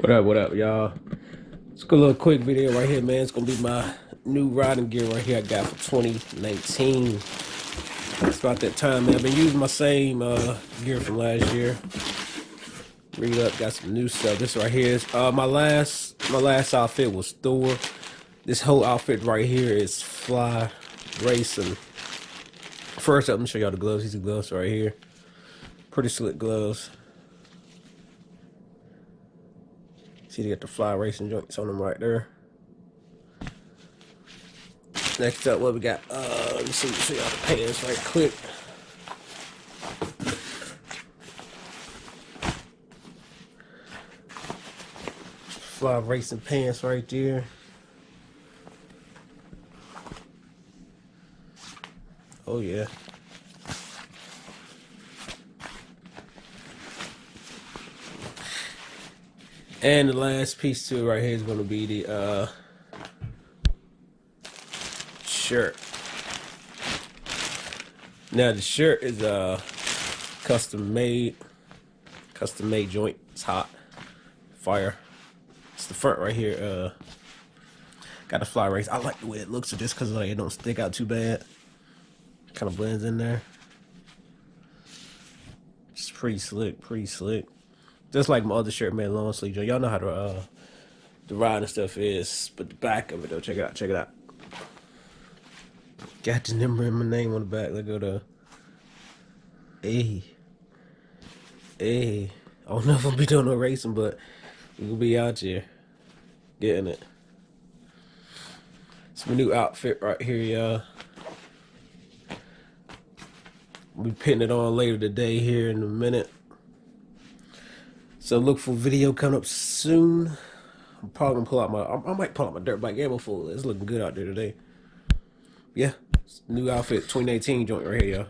What up, y'all? It's a little quick video right here, man. It's gonna be my new riding gear right here I got for 2019. It's about that time, man. I've been using my same gear from last year. Read up, got some new stuff. This right here is my last outfit was Thor. This whole outfit right here is fly racing. First up, let me show y'all the gloves. These are gloves right here. Pretty slick gloves. See, they got the fly racing joints on them right there. Next up, what we got? Let me see, show y'all the pants right quick. Fly racing pants right there. Oh yeah. And the last piece to it right here is going to be the shirt. Now the shirt is custom made joint. It's hot, fire. It's the front right here. Got a fly race. I like the way it looks, just because like it don't stick out too bad. Kind of blends in there. It's pretty slick, Just like my other shirt, man, long sleeve joint. Y'all know how the ride and stuff is, but the back of it though, check it out. Got the number and my name on the back. Let's go to A. I don't know if I'll be doing no racing, but we'll be out here getting it. It's my new outfit right here, y'all. We'll be putting it on later today here in a minute. So look for video coming up soon. I'm probably gonna pull out I might pull out my dirt bike ammo full. It's looking good out there today. Yeah, new outfit 2018 joint right here, y'all.